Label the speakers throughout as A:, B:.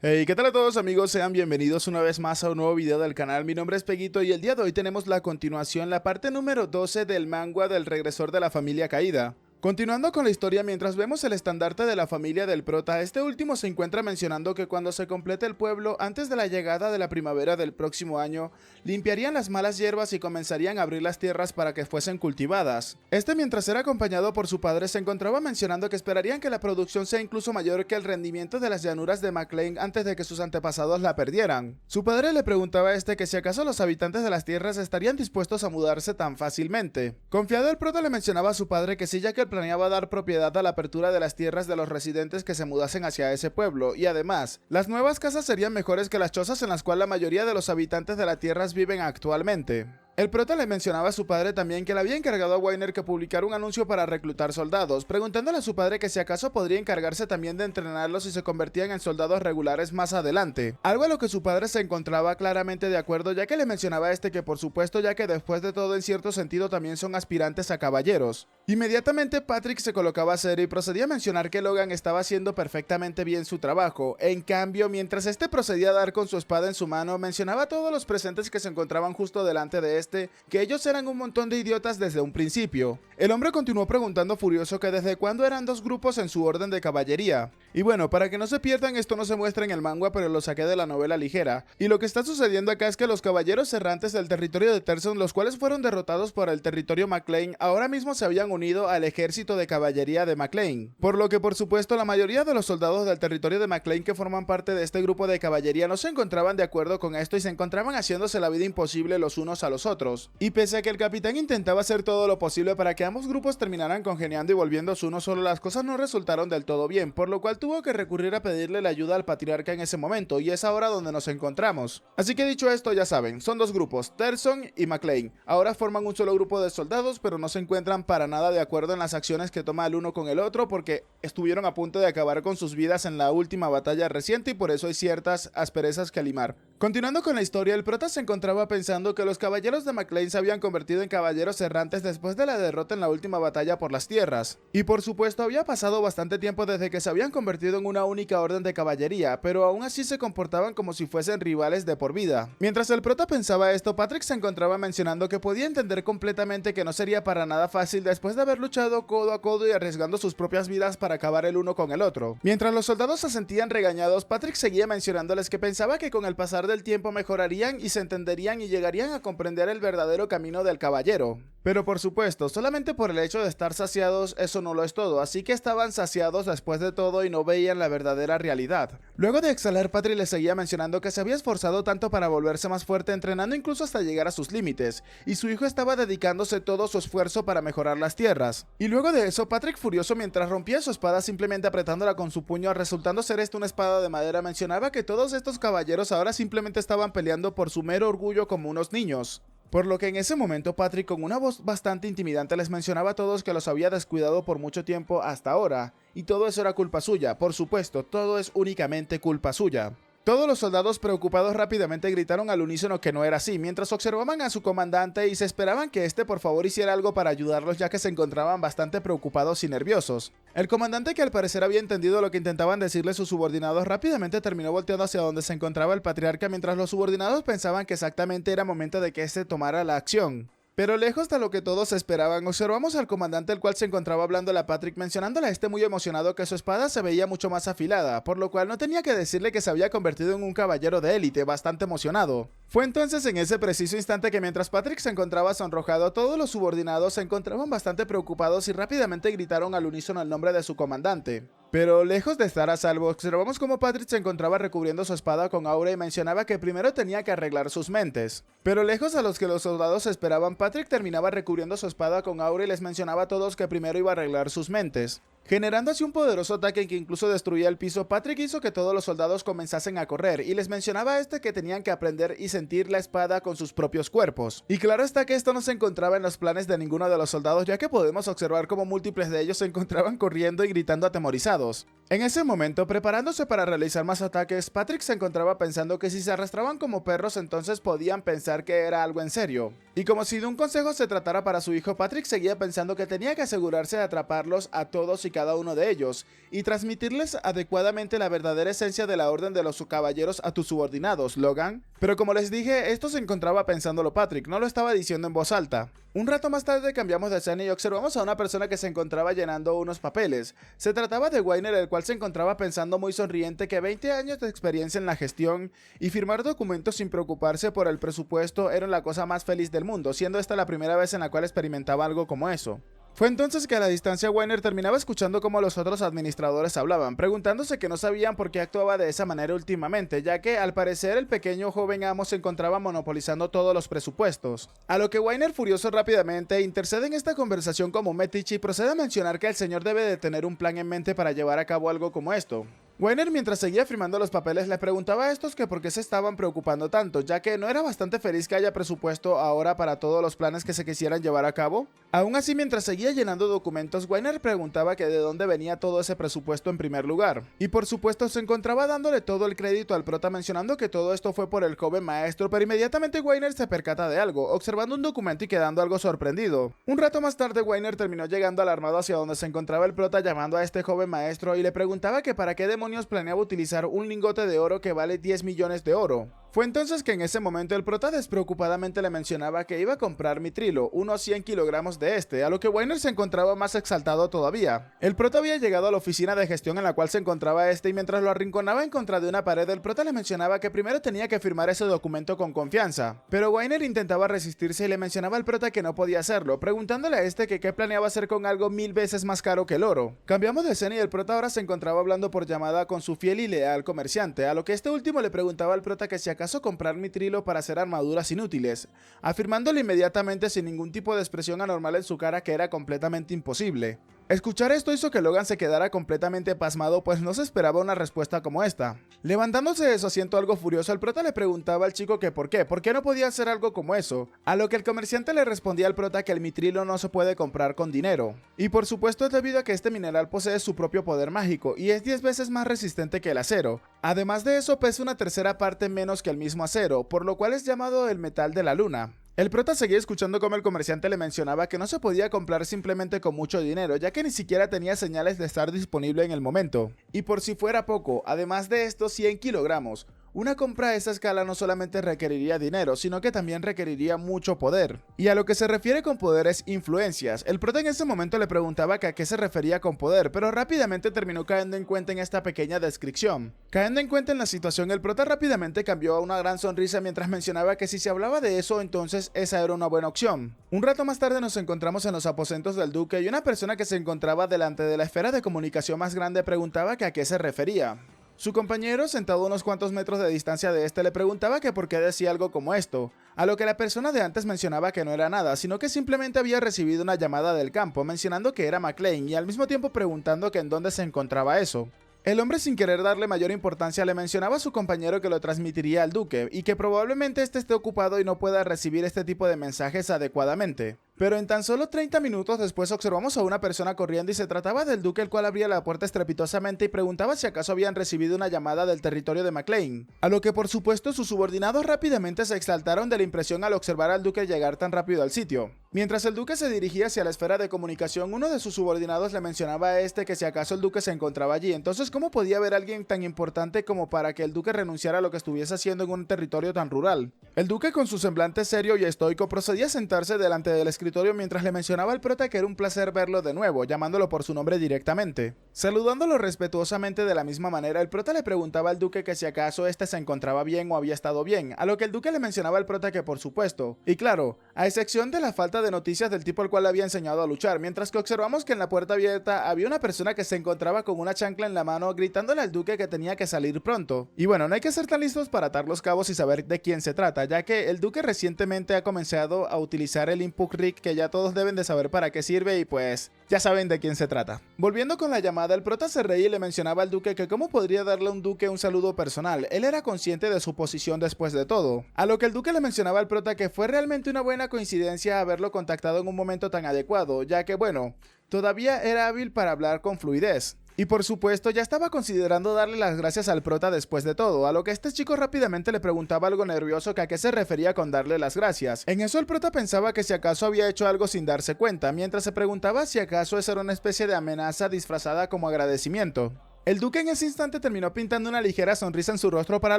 A: Hey, ¿qué tal a todos amigos? Sean bienvenidos una vez más a un nuevo video del canal. Mi nombre es Peguito y el día de hoy tenemos la continuación, la parte número 12 del manga del regresor de la familia caída. Continuando con la historia, mientras vemos el estandarte de la familia del prota, este último se encuentra mencionando que cuando se complete el pueblo, antes de la llegada de la primavera del próximo año, limpiarían las malas hierbas y comenzarían a abrir las tierras para que fuesen cultivadas. Este, mientras era acompañado por su padre, se encontraba mencionando que esperarían que la producción sea incluso mayor que el rendimiento de las llanuras de McLean antes de que sus antepasados la perdieran. Su padre le preguntaba a este que si acaso los habitantes de las tierras estarían dispuestos a mudarse tan fácilmente. Confiado, el prota le mencionaba a su padre que sí, ya que planeaba dar propiedad a la apertura de las tierras de los residentes que se mudasen hacia ese pueblo, y además, las nuevas casas serían mejores que las chozas en las cuales la mayoría de los habitantes de las tierras viven actualmente. El prota le mencionaba a su padre también que le había encargado a Weiner que publicara un anuncio para reclutar soldados, preguntándole a su padre que si acaso podría encargarse también de entrenarlos si se convertían en soldados regulares más adelante, algo a lo que su padre se encontraba claramente de acuerdo, ya que le mencionaba a este que por supuesto, ya que después de todo en cierto sentido también son aspirantes a caballeros. Inmediatamente Patrick se colocaba serio y procedía a mencionar que Logan estaba haciendo perfectamente bien su trabajo. En cambio, mientras este procedía a dar con su espada en su mano, mencionaba a todos los presentes que se encontraban justo delante de que ellos eran un montón de idiotas desde un principio. El hombre continuó preguntando furioso que desde cuándo eran dos grupos en su orden de caballería. Y bueno, para que no se pierdan, esto no se muestra en el manga, pero lo saqué de la novela ligera. Y lo que está sucediendo acá es que los caballeros errantes del territorio de Terson, los cuales fueron derrotados por el territorio McLean, ahora mismo se habían unido al ejército de caballería de McLean. Por lo que por supuesto la mayoría de los soldados del territorio de McLean que forman parte de este grupo de caballería no se encontraban de acuerdo con esto y se encontraban haciéndose la vida imposible los unos a los otros. Y pese a que el capitán intentaba hacer todo lo posible para que ambos grupos terminaran congeniando y volviéndose uno solo, las cosas no resultaron del todo bien, por lo cual tuvo que recurrir a pedirle la ayuda al patriarca en ese momento, y es ahora donde nos encontramos. Así que dicho esto, ya saben, son dos grupos, Terson y McLean. Ahora forman un solo grupo de soldados, pero no se encuentran para nada de acuerdo en las acciones que toma el uno con el otro, porque estuvieron a punto de acabar con sus vidas en la última batalla reciente y por eso hay ciertas asperezas que limar. Continuando con la historia, el prota se encontraba pensando que los caballeros de McLean se habían convertido en caballeros errantes después de la derrota en la última batalla por las tierras. Y por supuesto había pasado bastante tiempo desde que se habían convertido en una única orden de caballería, pero aún así se comportaban como si fuesen rivales de por vida. Mientras el prota pensaba esto, Patrick se encontraba mencionando que podía entender completamente que no sería para nada fácil después de haber luchado codo a codo y arriesgando sus propias vidas para acabar el uno con el otro. Mientras los soldados se sentían regañados, Patrick seguía mencionándoles que pensaba que con el pasar del tiempo mejorarían y se entenderían y llegarían a comprender el verdadero camino del caballero. Pero por supuesto, solamente por el hecho de estar saciados, eso no lo es todo, así que estaban saciados después de todo y no veían la verdadera realidad. Luego de exhalar, Patrick les seguía mencionando que se había esforzado tanto para volverse más fuerte, entrenando incluso hasta llegar a sus límites, y su hijo estaba dedicándose todo su esfuerzo para mejorar las tierras. Y luego de eso, Patrick, furioso mientras rompía su espada simplemente apretándola con su puño, resultando ser esta una espada de madera, mencionaba que todos estos caballeros ahora simplemente estaban peleando por su mero orgullo como unos niños. Por lo que en ese momento Patrick, con una voz bastante intimidante, les mencionaba a todos que los había descuidado por mucho tiempo hasta ahora, y todo eso era culpa suya. Por supuesto, todo es únicamente culpa suya. Todos los soldados preocupados rápidamente gritaron al unísono que no era así, mientras observaban a su comandante y se esperaban que este por favor hiciera algo para ayudarlos, ya que se encontraban bastante preocupados y nerviosos. El comandante, que al parecer había entendido lo que intentaban decirle sus subordinados, rápidamente terminó volteando hacia donde se encontraba el patriarca, mientras los subordinados pensaban que exactamente era momento de que este tomara la acción. Pero lejos de lo que todos esperaban, observamos al comandante, el cual se encontraba hablándole a Patrick, mencionándole a este muy emocionado que su espada se veía mucho más afilada, por lo cual no tenía que decirle que se había convertido en un caballero de élite, bastante emocionado. Fue entonces en ese preciso instante que mientras Patrick se encontraba sonrojado, todos los subordinados se encontraban bastante preocupados y rápidamente gritaron al unísono el nombre de su comandante. Pero lejos de estar a salvo, observamos cómo Patrick se encontraba recubriendo su espada con aura y mencionaba que primero tenía que arreglar sus mentes. Pero lejos a los que los soldados esperaban, Patrick terminaba recubriendo su espada con aura y les mencionaba a todos que primero iba a arreglar sus mentes. Generando así un poderoso ataque que incluso destruía el piso, Patrick hizo que todos los soldados comenzasen a correr y les mencionaba a este que tenían que aprender y sentir la espada con sus propios cuerpos. Y claro está que esto no se encontraba en los planes de ninguno de los soldados, ya que podemos observar cómo múltiples de ellos se encontraban corriendo y gritando atemorizados. En ese momento, preparándose para realizar más ataques, Patrick se encontraba pensando que si se arrastraban como perros entonces podían pensar que era algo en serio. Y como si de un consejo se tratara para su hijo, Patrick seguía pensando que tenía que asegurarse de atraparlos a todos y cada uno de ellos, y transmitirles adecuadamente la verdadera esencia de la orden de los caballeros a tus subordinados, Logan. Pero como les dije, esto se encontraba pensándolo Patrick, no lo estaba diciendo en voz alta. Un rato más tarde cambiamos de escena y observamos a una persona que se encontraba llenando unos papeles. Se trataba de Weiner, el cual se encontraba pensando muy sonriente que 20 años de experiencia en la gestión y firmar documentos sin preocuparse por el presupuesto era la cosa más feliz del mundo, siendo esta la primera vez en la cual experimentaba algo como eso. Fue entonces que a la distancia Weiner terminaba escuchando cómo los otros administradores hablaban, preguntándose que no sabían por qué actuaba de esa manera últimamente, ya que al parecer el pequeño joven amo se encontraba monopolizando todos los presupuestos. A lo que Weiner, furioso rápidamente, intercede en esta conversación como un metiche y procede a mencionar que el señor debe de tener un plan en mente para llevar a cabo algo como esto. Weiner, mientras seguía firmando los papeles, le preguntaba a estos que por qué se estaban preocupando tanto, ya que no era bastante feliz que haya presupuesto ahora para todos los planes que se quisieran llevar a cabo. Aún así, mientras seguía llenando documentos, Weiner preguntaba que de dónde venía todo ese presupuesto en primer lugar. Y por supuesto se encontraba dándole todo el crédito al prota, mencionando que todo esto fue por el joven maestro, pero inmediatamente Weiner se percata de algo, observando un documento y quedando algo sorprendido. Un rato más tarde Weiner terminó llegando alarmado hacia donde se encontraba el prota, llamando a este joven maestro y le preguntaba que para qué demonios planeaba utilizar un lingote de oro que vale 10 millones de oro. Fue entonces que en ese momento el prota despreocupadamente le mencionaba que iba a comprar mitrilo, unos 100 kilogramos de este, a lo que Weiner se encontraba más exaltado todavía. El prota había llegado a la oficina de gestión en la cual se encontraba este y mientras lo arrinconaba en contra de una pared, el prota le mencionaba que primero tenía que firmar ese documento con confianza. Pero Weiner intentaba resistirse y le mencionaba al prota que no podía hacerlo, preguntándole a este que qué planeaba hacer con algo 1000 veces más caro que el oro. Cambiamos de escena y el prota ahora se encontraba hablando por llamada con su fiel y leal comerciante, a lo que este último le preguntaba al prota que si acaso comprar mitrilo para hacer armaduras inútiles, afirmándole inmediatamente sin ningún tipo de expresión anormal en su cara que era completamente imposible. Escuchar esto hizo que Logan se quedara completamente pasmado, pues no se esperaba una respuesta como esta. Levantándose de su asiento algo furioso, el prota le preguntaba al chico que por qué no podía hacer algo como eso, a lo que el comerciante le respondía al prota que el mitrilo no se puede comprar con dinero. Y por supuesto es debido a que este mineral posee su propio poder mágico y es 10 veces más resistente que el acero. Además de eso, pesa una tercera parte menos que el mismo acero, por lo cual es llamado el metal de la luna. El prota seguía escuchando como el comerciante le mencionaba que no se podía comprar simplemente con mucho dinero, ya que ni siquiera tenía señales de estar disponible en el momento. Y por si fuera poco, además de estos 100 kilogramos, una compra a esa escala no solamente requeriría dinero, sino que también requeriría mucho poder. Y a lo que se refiere con poder es influencias. El prota en ese momento le preguntaba que a qué se refería con poder, pero rápidamente terminó cayendo en cuenta en esta pequeña descripción. Cayendo en cuenta en la situación, el prota rápidamente cambió a una gran sonrisa mientras mencionaba que si se hablaba de eso, entonces esa era una buena opción. Un rato más tarde nos encontramos en los aposentos del duque y una persona que se encontraba delante de la esfera de comunicación más grande preguntaba que a qué se refería. Su compañero, sentado a unos cuantos metros de distancia de este, le preguntaba que por qué decía algo como esto, a lo que la persona de antes mencionaba que no era nada, sino que simplemente había recibido una llamada del campo mencionando que era McLean y al mismo tiempo preguntando que en dónde se encontraba eso. El hombre, sin querer darle mayor importancia, le mencionaba a su compañero que lo transmitiría al duque y que probablemente este esté ocupado y no pueda recibir este tipo de mensajes adecuadamente. Pero en tan solo 30 minutos después observamos a una persona corriendo y se trataba del duque, el cual abría la puerta estrepitosamente y preguntaba si acaso habían recibido una llamada del territorio de McLean. A lo que por supuesto sus subordinados rápidamente se exaltaron de la impresión al observar al duque llegar tan rápido al sitio. Mientras el duque se dirigía hacia la esfera de comunicación, uno de sus subordinados le mencionaba a este que si acaso el duque se encontraba allí, entonces ¿cómo podía haber alguien tan importante como para que el duque renunciara a lo que estuviese haciendo en un territorio tan rural? El duque, con su semblante serio y estoico, procedía a sentarse delante del escritorio mientras le mencionaba al prota que era un placer verlo de nuevo, llamándolo por su nombre directamente. Saludándolo respetuosamente de la misma manera, el prota le preguntaba al duque que si acaso este se encontraba bien o había estado bien, a lo que el duque le mencionaba al prota que por supuesto, y claro, a excepción de la falta de noticias del tipo al cual le había enseñado a luchar, mientras que observamos que en la puerta abierta había una persona que se encontraba con una chancla en la mano gritándole al duque que tenía que salir pronto. Y bueno, no hay que ser tan listos para atar los cabos y saber de quién se trata, ya que el duque recientemente ha comenzado a utilizar el Input Rig, que ya todos deben de saber para qué sirve y pues ya saben de quién se trata. Volviendo con la llamada, el prota se reía y le mencionaba al duque que cómo podría darle a un duque un saludo personal, él era consciente de su posición después de todo. A lo que el duque le mencionaba al prota que fue realmente una buena coincidencia haberlo contactado en un momento tan adecuado, ya que bueno, todavía era hábil para hablar con fluidez. Y por supuesto ya estaba considerando darle las gracias al prota después de todo, a lo que este chico rápidamente le preguntaba algo nervioso que a qué se refería con darle las gracias. En eso el prota pensaba que si acaso había hecho algo sin darse cuenta, mientras se preguntaba si acaso esa era una especie de amenaza disfrazada como agradecimiento. El duque en ese instante terminó pintando una ligera sonrisa en su rostro para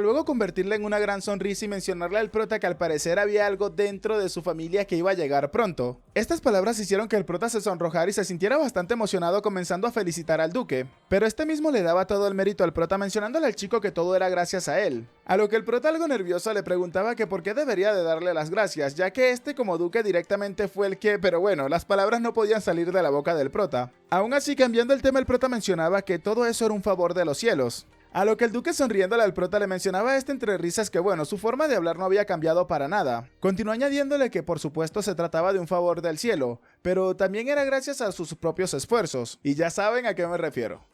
A: luego convertirla en una gran sonrisa y mencionarle al prota que al parecer había algo dentro de su familia que iba a llegar pronto. Estas palabras hicieron que el prota se sonrojara y se sintiera bastante emocionado, comenzando a felicitar al duque, pero este mismo le daba todo el mérito al prota, mencionándole al chico que todo era gracias a él. A lo que el prota, algo nervioso, le preguntaba que por qué debería de darle las gracias, ya que este como duque directamente fue el que, pero bueno, las palabras no podían salir de la boca del prota. Aún así, cambiando el tema, el prota mencionaba que todo eso era un favor de los cielos. A lo que el duque, sonriéndole al prota, le mencionaba a este entre risas que bueno, su forma de hablar no había cambiado para nada. Continuó añadiéndole que por supuesto se trataba de un favor del cielo, pero también era gracias a sus propios esfuerzos, y ya saben a qué me refiero.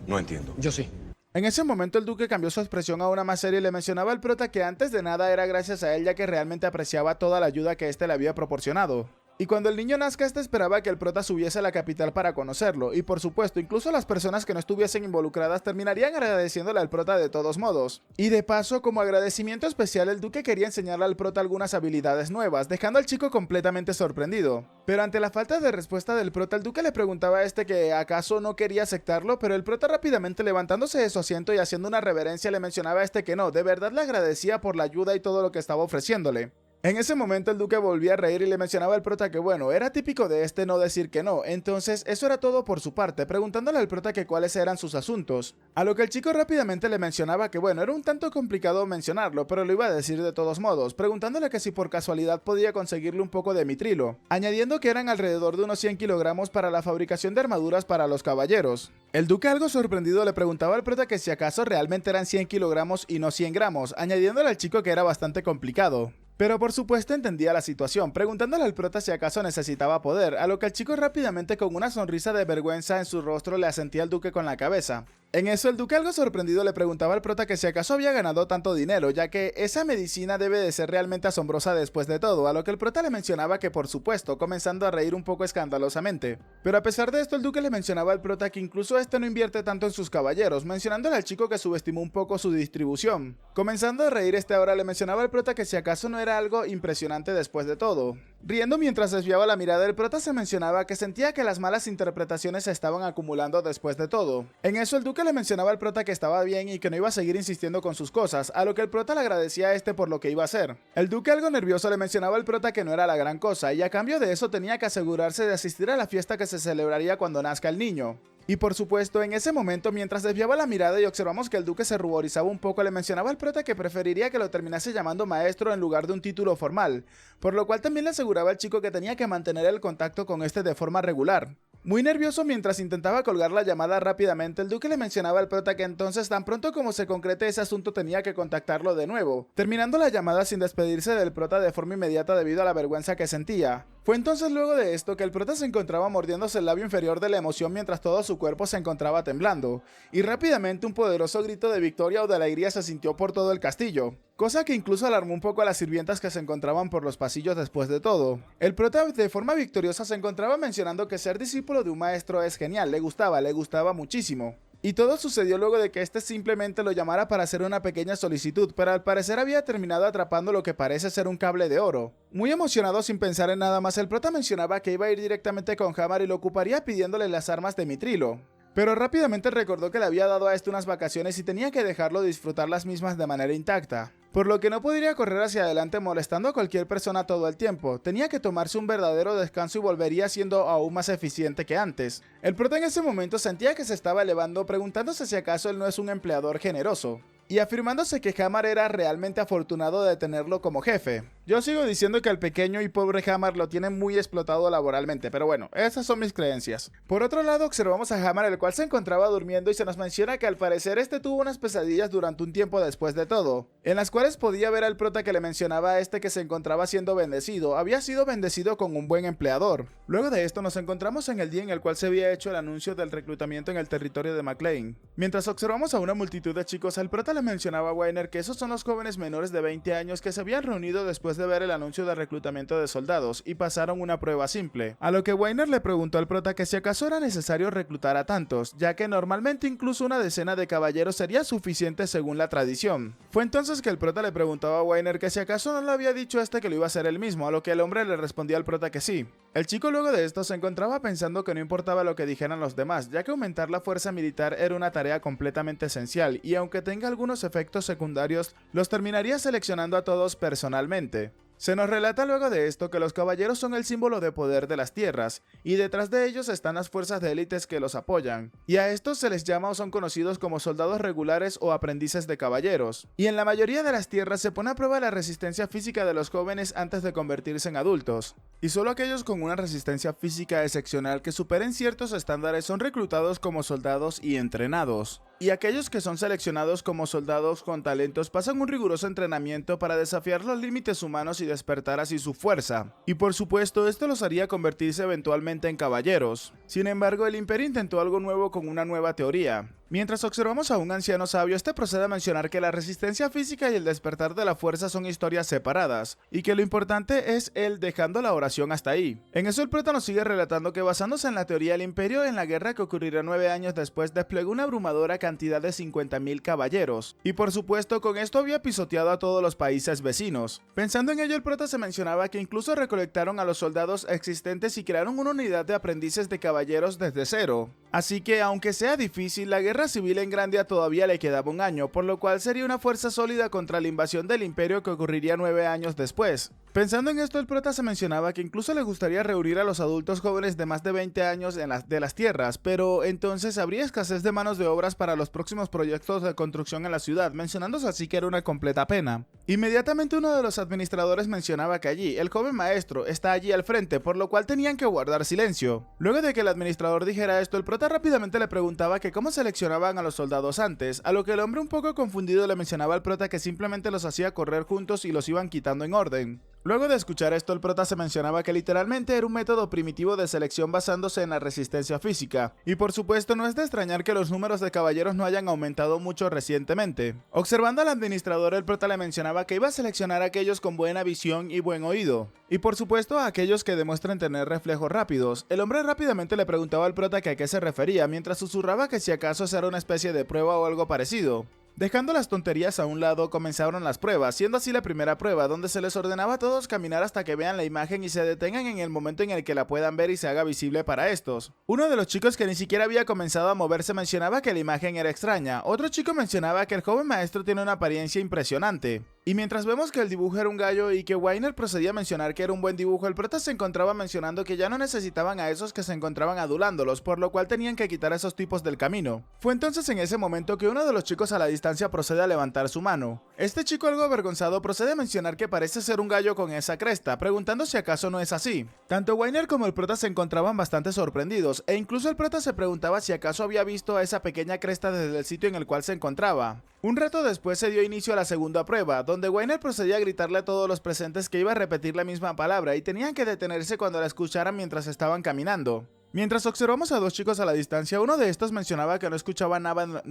B: No entiendo.
C: Yo sí.
A: En ese momento el duque cambió su expresión a una más seria y le mencionaba al prota que antes de nada era gracias a él, ya que realmente apreciaba toda la ayuda que éste le había proporcionado. Y cuando el niño nazca, este esperaba que el prota subiese a la capital para conocerlo, y por supuesto, incluso las personas que no estuviesen involucradas terminarían agradeciéndole al prota de todos modos. Y de paso, como agradecimiento especial, el duque quería enseñarle al prota algunas habilidades nuevas, dejando al chico completamente sorprendido. Pero ante la falta de respuesta del prota, el duque le preguntaba a este que acaso no quería aceptarlo, pero el prota rápidamente levantándose de su asiento y haciendo una reverencia le mencionaba a este que no, de verdad le agradecía por la ayuda y todo lo que estaba ofreciéndole. En ese momento el duque volvía a reír y le mencionaba al prota que bueno, era típico de este no decir que no, entonces eso era todo por su parte, preguntándole al prota que cuáles eran sus asuntos. A lo que el chico rápidamente le mencionaba que bueno, era un tanto complicado mencionarlo, pero lo iba a decir de todos modos, preguntándole que si por casualidad podía conseguirle un poco de mitrilo, añadiendo que eran alrededor de unos 100 kilogramos para la fabricación de armaduras para los caballeros. El duque, algo sorprendido, le preguntaba al prota que si acaso realmente eran 100 kilogramos y no 100 gramos, añadiéndole al chico que era bastante complicado. Pero por supuesto entendía la situación, preguntándole al prota si acaso necesitaba poder, a lo que el chico rápidamente con una sonrisa de vergüenza en su rostro le asentía al duque con la cabeza. En eso el duque, algo sorprendido, le preguntaba al prota que si acaso había ganado tanto dinero, ya que esa medicina debe de ser realmente asombrosa después de todo, a lo que el prota le mencionaba que por supuesto, comenzando a reír un poco escandalosamente. Pero a pesar de esto, el duque le mencionaba al prota que incluso este no invierte tanto en sus caballeros, mencionándole al chico que subestimó un poco su distribución. Comenzando a reír, este ahora le mencionaba al prota que si acaso no era algo impresionante después de todo. Riendo mientras desviaba la mirada, el prota se mencionaba que sentía que las malas interpretaciones se estaban acumulando después de todo. En eso el duque le mencionaba al prota que estaba bien y que no iba a seguir insistiendo con sus cosas, a lo que el prota le agradecía a este por lo que iba a hacer. El duque, algo nervioso, le mencionaba al prota que no era la gran cosa y a cambio de eso tenía que asegurarse de asistir a la fiesta que se celebraría cuando nazca el niño. Y por supuesto, en ese momento, mientras desviaba la mirada y observamos que el duque se ruborizaba un poco, le mencionaba al prota que preferiría que lo terminase llamando maestro en lugar de un título formal, por lo cual también le aseguraba al chico que tenía que mantener el contacto con este de forma regular. Muy nervioso mientras intentaba colgar la llamada rápidamente, el duque le mencionaba al prota que entonces tan pronto como se concrete ese asunto tenía que contactarlo de nuevo, terminando la llamada sin despedirse del prota de forma inmediata debido a la vergüenza que sentía. Fue entonces luego de esto que el prota se encontraba mordiéndose el labio inferior de la emoción mientras todo su cuerpo se encontraba temblando, y rápidamente un poderoso grito de victoria o de alegría se sintió por todo el castillo, cosa que incluso alarmó un poco a las sirvientas que se encontraban por los pasillos después de todo. El prota de forma victoriosa se encontraba mencionando que ser discípulo de un maestro es genial, le gustaba muchísimo. Y todo sucedió luego de que este simplemente lo llamara para hacer una pequeña solicitud, pero al parecer había terminado atrapando lo que parece ser un cable de oro. Muy emocionado, sin pensar en nada más, el prota mencionaba que iba a ir directamente con Hamar y lo ocuparía pidiéndole las armas de mitrilo. Pero rápidamente recordó que le había dado a este unas vacaciones y tenía que dejarlo disfrutar las mismas de manera intacta, por lo que no podría correr hacia adelante molestando a cualquier persona todo el tiempo. Tenía que tomarse un verdadero descanso y volvería siendo aún más eficiente que antes. El prota en ese momento sentía que se estaba elevando, preguntándose si acaso él no es un empleador generoso, y afirmándose que Hamar era realmente afortunado de tenerlo como jefe. Yo sigo diciendo que al pequeño y pobre Hamar lo tienen muy explotado laboralmente, pero bueno, esas son mis creencias. Por otro lado, observamos a Hamar, el cual se encontraba durmiendo y se nos menciona que al parecer este tuvo unas pesadillas durante un tiempo después de todo, en las cuales podía ver al prota que le mencionaba a este que se encontraba siendo bendecido, había sido bendecido con un buen empleador. Luego de esto nos encontramos en el día en el cual se había hecho el anuncio del reclutamiento en el territorio de McLean. Mientras observamos a una multitud de chicos, el prota le mencionaba a Weiner que esos son los jóvenes menores de 20 años que se habían reunido después después de ver el anuncio de reclutamiento de soldados y pasaron una prueba simple, a lo que Weiner le preguntó al prota que si acaso era necesario reclutar a tantos, ya que normalmente incluso una decena de caballeros sería suficiente según la tradición. Fue entonces que el prota le preguntaba a Weiner que si acaso no le había dicho que lo iba a hacer él mismo, a lo que el hombre le respondía al prota que sí. El chico luego de esto se encontraba pensando que no importaba lo que dijeran los demás, ya que aumentar la fuerza militar era una tarea completamente esencial y aunque tenga algunos efectos secundarios, los terminaría seleccionando a todos personalmente. Se nos relata luego de esto que los caballeros son el símbolo de poder de las tierras, y detrás de ellos están las fuerzas de élites que los apoyan, y a estos se les llama o son conocidos como soldados regulares o aprendices de caballeros. Y en la mayoría de las tierras se pone a prueba la resistencia física de los jóvenes antes de convertirse en adultos, y solo aquellos con una resistencia física excepcional que superen ciertos estándares son reclutados como soldados y entrenados. Y aquellos que son seleccionados como soldados con talentos pasan un riguroso entrenamiento para desafiar los límites humanos y despertar así su fuerza. Y por supuesto, esto los haría convertirse eventualmente en caballeros. Sin embargo, el Imperio intentó algo nuevo con una nueva teoría. Mientras observamos a un anciano sabio, este procede a mencionar que la resistencia física y el despertar de la fuerza son historias separadas, y que lo importante es él dejando la oración hasta ahí. En eso el prota nos sigue relatando que basándose en la teoría del Imperio, en la guerra que ocurrirá 9 años después desplegó una abrumadora cantidad de 50.000 caballeros, y por supuesto con esto había pisoteado a todos los países vecinos. Pensando en ello, el prota se mencionaba que incluso recolectaron a los soldados existentes y crearon una unidad de aprendices de caballeros desde cero. Así que aunque sea difícil, la guerra civil en Grandia todavía le quedaba un año, por lo cual sería una fuerza sólida contra la invasión del Imperio que ocurriría 9 años después. Pensando en esto, el prota se mencionaba que incluso le gustaría reunir a los adultos jóvenes de más de 20 años de las tierras, pero entonces habría escasez de manos de obras para los próximos proyectos de construcción en la ciudad, mencionándose así que era una completa pena. Inmediatamente uno de los administradores mencionaba que allí, el joven maestro, está allí al frente, por lo cual tenían que guardar silencio. Luego de que el administrador dijera esto, el prota rápidamente le preguntaba que cómo seleccionaban a los soldados antes, a lo que el hombre un poco confundido le mencionaba al prota que simplemente los hacía correr juntos y los iban quitando en orden. Luego de escuchar esto, el prota se mencionaba que literalmente era un método primitivo de selección basándose en la resistencia física, y por supuesto no es de extrañar que los números de caballeros no hayan aumentado mucho recientemente. Observando al administrador, el prota le mencionaba que iba a seleccionar a aquellos con buena visión y buen oído, y por supuesto a aquellos que demuestren tener reflejos rápidos. El hombre rápidamente le preguntaba al prota que a qué se refería, mientras susurraba que si acaso esa era una especie de prueba o algo parecido. Dejando las tonterías a un lado, comenzaron las pruebas, siendo así la primera prueba, donde se les ordenaba a todos caminar hasta que vean la imagen y se detengan en el momento en el que la puedan ver y se haga visible para estos. Uno de los chicos que ni siquiera había comenzado a moverse mencionaba que la imagen era extraña, otro chico mencionaba que el joven maestro tiene una apariencia impresionante. Y mientras vemos que el dibujo era un gallo y que Weiner procedía a mencionar que era un buen dibujo, el prota se encontraba mencionando que ya no necesitaban a esos que se encontraban adulándolos, por lo cual tenían que quitar a esos tipos del camino. Fue entonces en ese momento que uno de los chicos a la distancia procede a levantar su mano. Este chico algo avergonzado procede a mencionar que parece ser un gallo con esa cresta, preguntando si acaso no es así. Tanto Weiner como el prota se encontraban bastante sorprendidos, e incluso el prota se preguntaba si acaso había visto a esa pequeña cresta desde el sitio en el cual se encontraba. Un rato después se dio inicio a la segunda prueba, donde Weiner procedía a gritarle a todos los presentes que iba a repetir la misma palabra y tenían que detenerse cuando la escucharan mientras estaban caminando. Mientras observamos a dos chicos a la distancia, uno de estos mencionaba que no escuchaba nada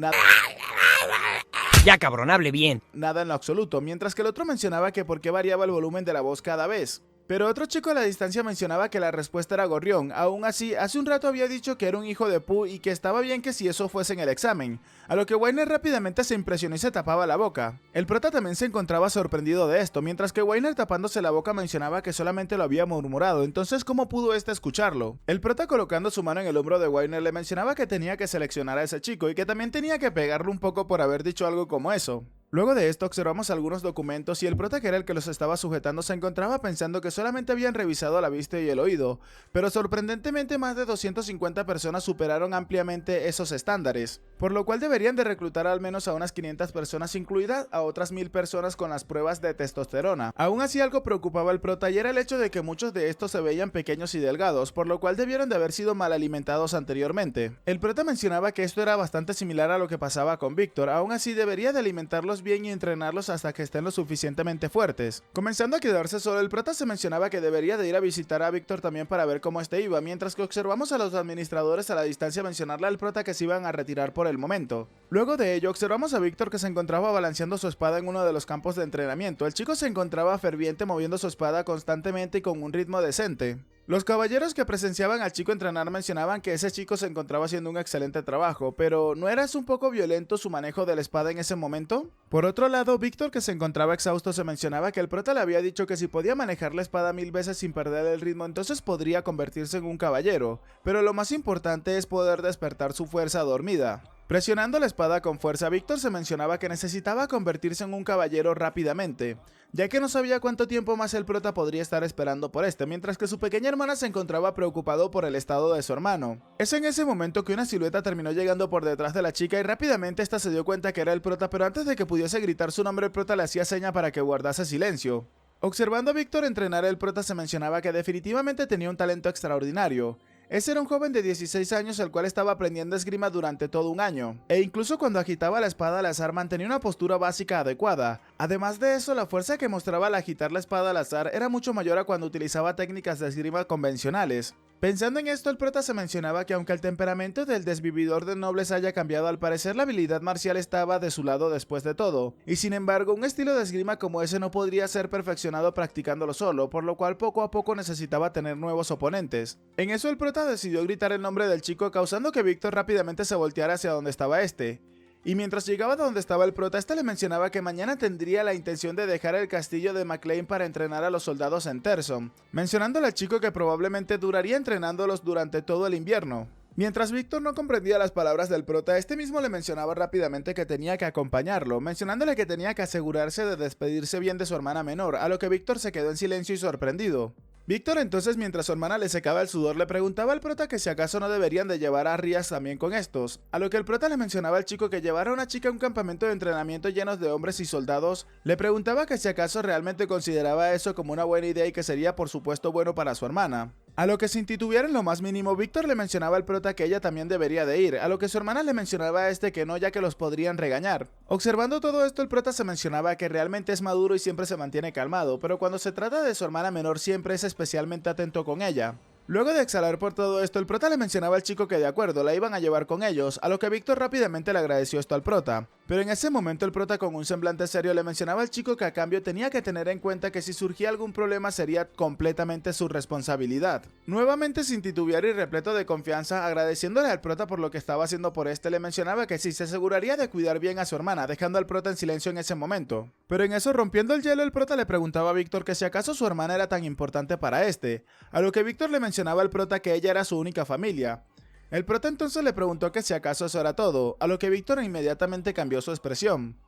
B: Ya cabrón, hable bien.
A: en lo absoluto, mientras que el otro mencionaba que por qué variaba el volumen de la voz cada vez. Pero otro chico a la distancia mencionaba que la respuesta era gorrión. Aún así, hace un rato había dicho que era un hijo de pu y que estaba bien que si eso fuese en el examen, a lo que Weiner rápidamente se impresionó y se tapaba la boca. El prota también se encontraba sorprendido de esto, mientras que Weiner tapándose la boca mencionaba que solamente lo había murmurado, entonces ¿cómo pudo este escucharlo? El prota colocando su mano en el hombro de Weiner le mencionaba que tenía que seleccionar a ese chico y que también tenía que pegarle un poco por haber dicho algo como eso. Luego de esto observamos algunos documentos y el prota que era el que los estaba sujetando se encontraba pensando que solamente habían revisado la vista y el oído, pero sorprendentemente más de 250 personas superaron ampliamente esos estándares, por lo cual deberían de reclutar al menos a unas 500 personas, incluidas a otras 1000 personas con las pruebas de testosterona. Aún así algo preocupaba al prota y era el hecho de que muchos de estos se veían pequeños y delgados, por lo cual debieron de haber sido mal alimentados anteriormente. El prota mencionaba que esto era bastante similar a lo que pasaba con Víctor, aún así debería de alimentarlos cuidarlos bien y entrenarlos hasta que estén lo suficientemente fuertes. Comenzando a quedarse solo, el prota se mencionaba que debería de ir a visitar a Víctor también para ver cómo este iba, mientras que observamos a los administradores a la distancia mencionarle al prota que se iban a retirar por el momento. Luego de ello, observamos a Víctor que se encontraba balanceando su espada en uno de los campos de entrenamiento. El chico se encontraba ferviente moviendo su espada constantemente y con un ritmo decente. Los caballeros que presenciaban al chico entrenar mencionaban que ese chico se encontraba haciendo un excelente trabajo, pero ¿no era un poco violento su manejo de la espada en ese momento? Por otro lado, Víctor, que se encontraba exhausto, se mencionaba que el prota le había dicho que si podía manejar la espada 1000 veces sin perder el ritmo, entonces podría convertirse en un caballero, pero lo más importante es poder despertar su fuerza dormida. Presionando la espada con fuerza, Víctor se mencionaba que necesitaba convertirse en un caballero rápidamente, ya que no sabía cuánto tiempo más el prota podría estar esperando por este, mientras que su pequeña hermana se encontraba preocupado por el estado de su hermano. Es en ese momento que una silueta terminó llegando por detrás de la chica y rápidamente esta se dio cuenta que era el prota, pero antes de que pudiese gritar su nombre, el prota le hacía seña para que guardase silencio. Observando a Víctor entrenar, el prota se mencionaba que definitivamente tenía un talento extraordinario. Ese era un joven de 16 años el cual estaba aprendiendo esgrima durante todo un año, e incluso cuando agitaba la espada al azar mantenía una postura básica adecuada. Además de eso, la fuerza que mostraba al agitar la espada al azar era mucho mayor a cuando utilizaba técnicas de esgrima convencionales. Pensando en esto, el prota se mencionaba que aunque el temperamento del desvividor de nobles haya cambiado, al parecer la habilidad marcial estaba de su lado después de todo, y sin embargo un estilo de esgrima como ese no podría ser perfeccionado practicándolo solo, por lo cual poco a poco necesitaba tener nuevos oponentes. En eso el prota decidió gritar el nombre del chico, causando que Víctor rápidamente se volteara hacia donde estaba este. Y mientras llegaba donde estaba el prota, este le mencionaba que mañana tendría la intención de dejar el castillo de McLean para entrenar a los soldados en Terson, mencionándole al chico que probablemente duraría entrenándolos durante todo el invierno. Mientras Víctor no comprendía las palabras del prota, este mismo le mencionaba rápidamente que tenía que acompañarlo, mencionándole que tenía que asegurarse de despedirse bien de su hermana menor, a lo que Víctor se quedó en silencio y sorprendido. Víctor entonces, mientras su hermana le secaba el sudor, le preguntaba al prota que si acaso no deberían de llevar a Rías también con estos, a lo que el prota le mencionaba al chico que llevara a una chica a un campamento de entrenamiento lleno de hombres y soldados. Le preguntaba que si acaso realmente consideraba eso como una buena idea y que sería por supuesto bueno para su hermana. A lo que sin titubear en lo más mínimo, Víctor le mencionaba al prota que ella también debería de ir, a lo que su hermana le mencionaba a este que no, ya que los podrían regañar. Observando todo esto, el prota se mencionaba que realmente es maduro y siempre se mantiene calmado, pero cuando se trata de su hermana menor siempre es especialmente atento con ella. Luego de exhalar por todo esto, el prota le mencionaba al chico que de acuerdo, la iban a llevar con ellos, a lo que Víctor rápidamente le agradeció esto al prota. Pero en ese momento el prota con un semblante serio le mencionaba al chico que a cambio tenía que tener en cuenta que si surgía algún problema sería completamente su responsabilidad. Nuevamente sin titubear y repleto de confianza, agradeciéndole al prota por lo que estaba haciendo por este, le mencionaba que sí, se aseguraría de cuidar bien a su hermana, dejando al prota en silencio en ese momento. Pero en eso, rompiendo el hielo, el prota le preguntaba a Víctor que si acaso su hermana era tan importante para este, a lo que Víctor le mencionaba al prota que ella era su única familia. El prota entonces le preguntó que si acaso eso era todo, a lo que Víctor inmediatamente cambió su expresión.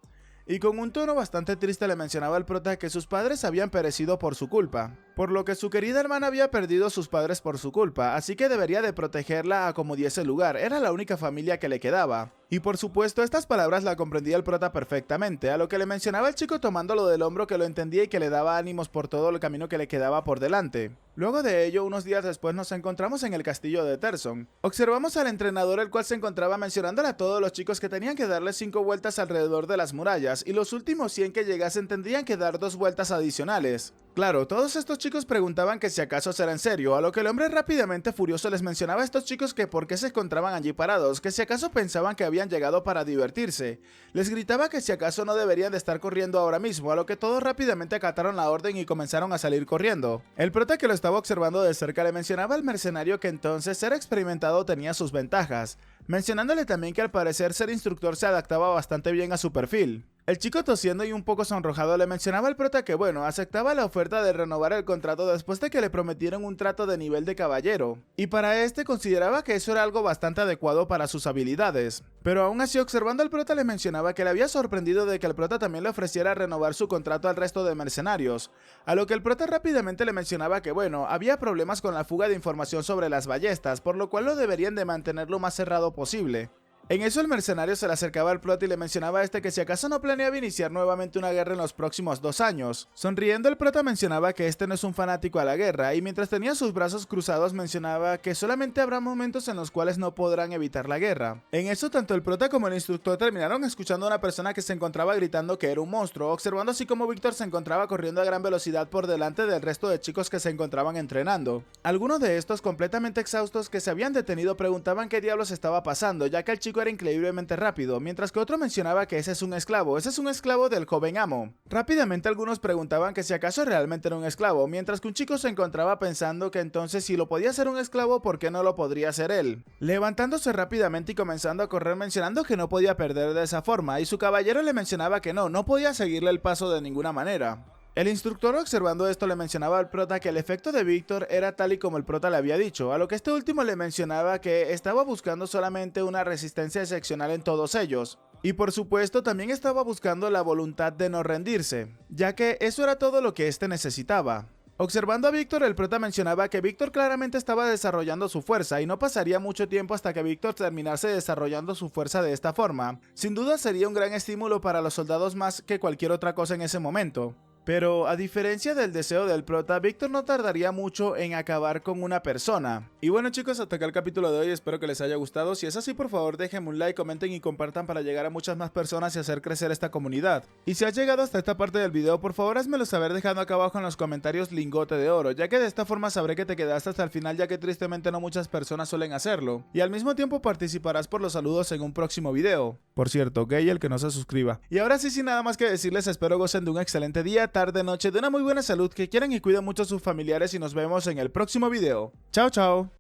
A: Y con un tono bastante triste le mencionaba al prota que sus padres habían perecido por su culpa, por lo que su querida hermana había perdido a sus padres por su culpa, así que debería de protegerla a como diese lugar, era la única familia que le quedaba. Y por supuesto estas palabras la comprendía el prota perfectamente, a lo que le mencionaba el chico tomándolo del hombro que lo entendía y que le daba ánimos por todo el camino que le quedaba por delante. Luego de ello, unos días después nos encontramos en el castillo de Terson. Observamos al entrenador el cual se encontraba mencionándole a todos los chicos que tenían que darle 5 vueltas alrededor de las murallas y los últimos 100 que llegasen tendrían que dar 2 vueltas adicionales. Claro, todos estos chicos preguntaban que si acaso será en serio, a lo que el hombre rápidamente furioso les mencionaba a estos chicos que por qué se encontraban allí parados, que si acaso pensaban que habían llegado para divertirse. Les gritaba que si acaso no deberían de estar corriendo ahora mismo, a lo que todos rápidamente acataron la orden y comenzaron a salir corriendo. El prota que lo estaba observando de cerca le mencionaba al mercenario que entonces ser experimentado tenía sus ventajas, mencionándole también que al parecer ser instructor se adaptaba bastante bien a su perfil. El chico tosiendo y un poco sonrojado le mencionaba al prota que bueno, aceptaba la oferta de renovar el contrato después de que le prometieron un trato de nivel de caballero, y para este consideraba que eso era algo bastante adecuado para sus habilidades. Pero aún así, observando al prota le mencionaba que le había sorprendido de que el prota también le ofreciera renovar su contrato al resto de mercenarios, a lo que el prota rápidamente le mencionaba que bueno, había problemas con la fuga de información sobre las ballestas, por lo cual lo deberían de mantener lo más cerrado posible. En eso el mercenario se le acercaba al prota y le mencionaba a este que si acaso no planeaba iniciar nuevamente una guerra en los próximos 2 años. Sonriendo el prota mencionaba que este no es un fanático a la guerra y mientras tenía sus brazos cruzados mencionaba que solamente habrá momentos en los cuales no podrán evitar la guerra. En eso tanto el prota como el instructor terminaron escuchando a una persona que se encontraba gritando que era un monstruo, observando así como Víctor se encontraba corriendo a gran velocidad por delante del resto de chicos que se encontraban entrenando. Algunos de estos completamente exhaustos que se habían detenido preguntaban qué diablos estaba pasando, ya que el chico era increíblemente rápido, mientras que otro mencionaba que ese es un esclavo del joven amo. Rápidamente algunos preguntaban que si acaso realmente era un esclavo, mientras que un chico se encontraba pensando que entonces si lo podía ser un esclavo, ¿por qué no lo podría ser él? Levantándose rápidamente y comenzando a correr mencionando que no podía perder de esa forma, y su caballero le mencionaba que no podía seguirle el paso de ninguna manera. El instructor observando esto le mencionaba al prota que el efecto de Víctor era tal y como el prota le había dicho, a lo que este último le mencionaba que estaba buscando solamente una resistencia excepcional en todos ellos. Y por supuesto también estaba buscando la voluntad de no rendirse, ya que eso era todo lo que este necesitaba. Observando a Víctor, el prota mencionaba que Víctor claramente estaba desarrollando su fuerza y no pasaría mucho tiempo hasta que Víctor terminase desarrollando su fuerza de esta forma. Sin duda sería un gran estímulo para los soldados más que cualquier otra cosa en ese momento. Pero a diferencia del deseo del prota, Víctor no tardaría mucho en acabar con una persona. Y bueno chicos, hasta acá el capítulo de hoy, espero que les haya gustado. Si es así, por favor déjenme un like, comenten y compartan para llegar a muchas más personas y hacer crecer esta comunidad. Y si has llegado hasta esta parte del video, por favor házmelo saber dejando acá abajo en los comentarios lingote de oro, ya que de esta forma sabré que te quedaste hasta el final, ya que tristemente no muchas personas suelen hacerlo. Y al mismo tiempo participarás por los saludos en un próximo video. Por cierto, gay el que no se suscriba. Y ahora sí, sin nada más que decirles, espero gocen de un excelente día, tarde, noche, de una muy buena salud, que quieran y cuiden mucho a sus familiares y nos vemos en el próximo video. Chao, chao.